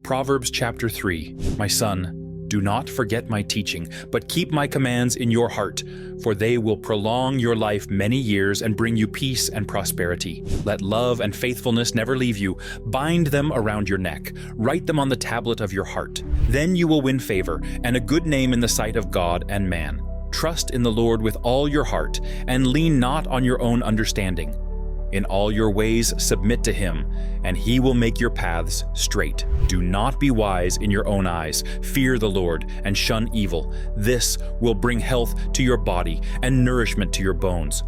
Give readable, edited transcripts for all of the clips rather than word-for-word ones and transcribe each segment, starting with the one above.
Proverbs chapter 3. My son, do not forget my teaching, but keep my commands in your heart, for they will prolong your life many years and bring you peace and prosperity. Let love and faithfulness never leave you. Bind them around your neck. Write them on the tablet of your heart. Then you will win favor and a good name in the sight of God and man. Trust in the Lord with all your heart, and lean not on your own understanding. In all your ways submit to him, and he will make your paths straight. Do not be wise in your own eyes. Fear the Lord and shun evil. This will bring health to your body and nourishment to your bones.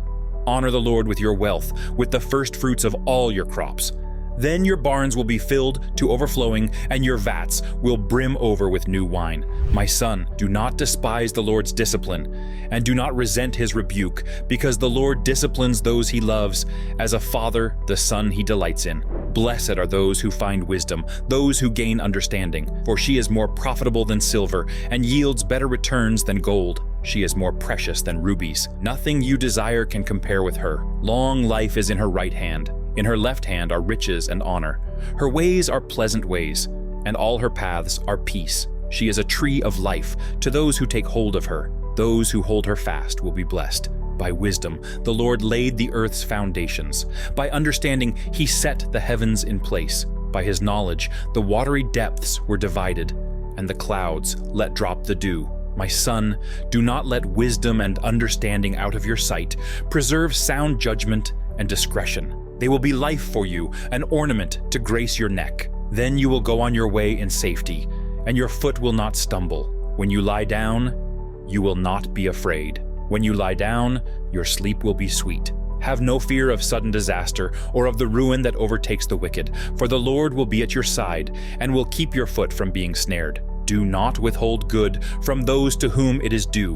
Honor the Lord with your wealth, with the first fruits of all your crops. Then your barns will be filled to overflowing, and your vats will brim over with new wine. My son, do not despise the Lord's discipline, and do not resent his rebuke, because the Lord disciplines those he loves, as a father the son he delights in. Blessed are those who find wisdom, those who gain understanding, for she is more profitable than silver, and yields better returns than gold. She is more precious than rubies. Nothing you desire can compare with her. Long life is in her right hand. In her left hand are riches and honor. Her ways are pleasant ways, and all her paths are peace. She is a tree of life to those who take hold of her. Those who hold her fast will be blessed. By wisdom, the Lord laid the earth's foundations. By understanding, he set the heavens in place. By his knowledge, the watery depths were divided, and the clouds let drop the dew. My son, do not let wisdom and understanding out of your sight. Preserve sound judgment and discretion. They will be life for you, an ornament to grace your neck. Then you will go on your way in safety, and your foot will not stumble. When you lie down, you will not be afraid. When you lie down, your sleep will be sweet. Have no fear of sudden disaster or of the ruin that overtakes the wicked, for the Lord will be at your side and will keep your foot from being snared. Do not withhold good from those to whom it is due,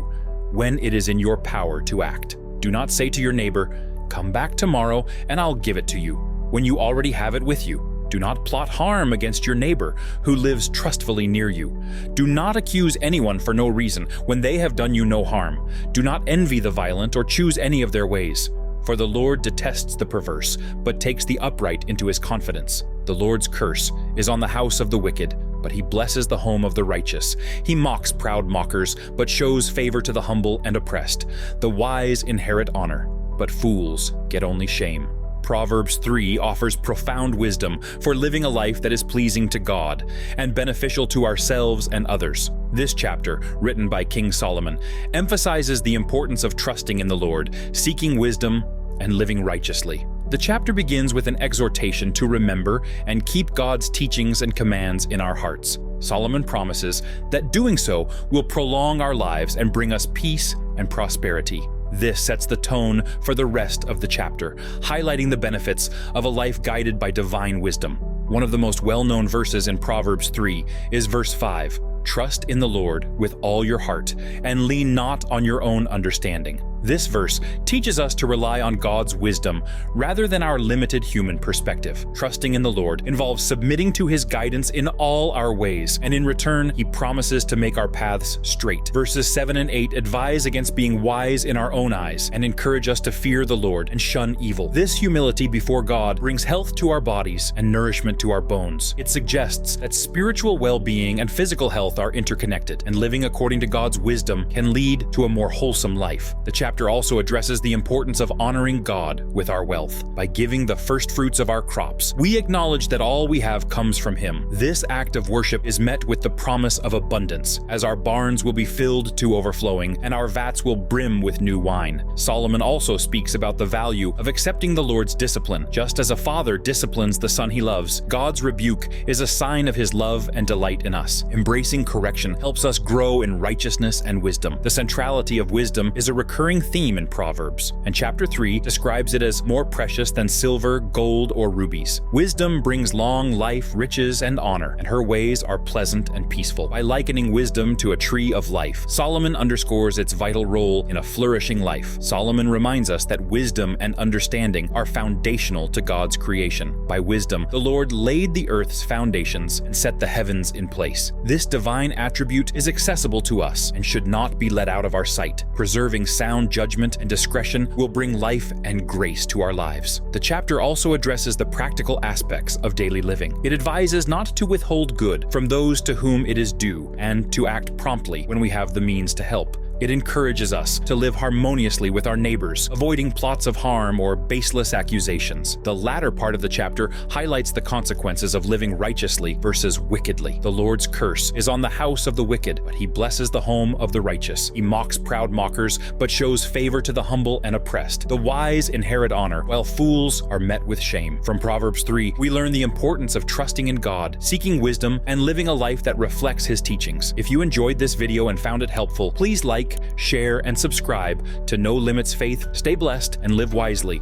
when it is in your power to act. Do not say to your neighbor, "Come back tomorrow, and I'll give it to you," when you already have it with you. Do not plot harm against your neighbor, who lives trustfully near you. Do not accuse anyone for no reason, when they have done you no harm. Do not envy the violent or choose any of their ways. For the Lord detests the perverse, but takes the upright into his confidence. The Lord's curse is on the house of the wicked, but he blesses the home of the righteous. He mocks proud mockers, but shows favor to the humble and oppressed. The wise inherit honor, but fools get only shame. Proverbs 3 offers profound wisdom for living a life that is pleasing to God and beneficial to ourselves and others. This chapter, written by King Solomon, emphasizes the importance of trusting in the Lord, seeking wisdom, and living righteously. The chapter begins with an exhortation to remember and keep God's teachings and commands in our hearts. Solomon promises that doing so will prolong our lives and bring us peace and prosperity. This sets the tone for the rest of the chapter, highlighting the benefits of a life guided by divine wisdom. One of the most well-known verses in Proverbs 3 is verse 5. Trust in the Lord with all your heart, and lean not on your own understanding. This verse teaches us to rely on God's wisdom rather than our limited human perspective. Trusting in the Lord involves submitting to his guidance in all our ways, and in return, he promises to make our paths straight. Verses 7 and 8 advise against being wise in our own eyes and encourage us to fear the Lord and shun evil. This humility before God brings health to our bodies and nourishment to our bones. It suggests that spiritual well-being and physical health are interconnected, and living according to God's wisdom can lead to a more wholesome life. The chapter also addresses the importance of honoring God with our wealth. By giving the first fruits of our crops, we acknowledge that all we have comes from him. This act of worship is met with the promise of abundance, as our barns will be filled to overflowing, and our vats will brim with new wine. Solomon also speaks about the value of accepting the Lord's discipline. Just as a father disciplines the son he loves, God's rebuke is a sign of his love and delight in us. Embracing correction helps us grow in righteousness and wisdom. The centrality of wisdom is a recurring theme in Proverbs, and chapter 3 describes it as more precious than silver, gold, or rubies. Wisdom brings long life, riches, and honor, and her ways are pleasant and peaceful. By likening wisdom to a tree of life, Solomon underscores its vital role in a flourishing life. Solomon reminds us that wisdom and understanding are foundational to God's creation. By wisdom, the Lord laid the earth's foundations and set the heavens in place. This divine attribute is accessible to us and should not be let out of our sight. Preserving sound on judgment and discretion will bring life and grace to our lives. The chapter also addresses the practical aspects of daily living. It advises not to withhold good from those to whom it is due and to act promptly when we have the means to help. It encourages us to live harmoniously with our neighbors, avoiding plots of harm or baseless accusations. The latter part of the chapter highlights the consequences of living righteously versus wickedly. The Lord's curse is on the house of the wicked, but he blesses the home of the righteous. He mocks proud mockers, but shows favor to the humble and oppressed. The wise inherit honor, while fools are met with shame. From Proverbs 3, we learn the importance of trusting in God, seeking wisdom, and living a life that reflects his teachings. If you enjoyed this video and found it helpful, please like, share, and subscribe to No Limits Faith. Stay blessed and live wisely.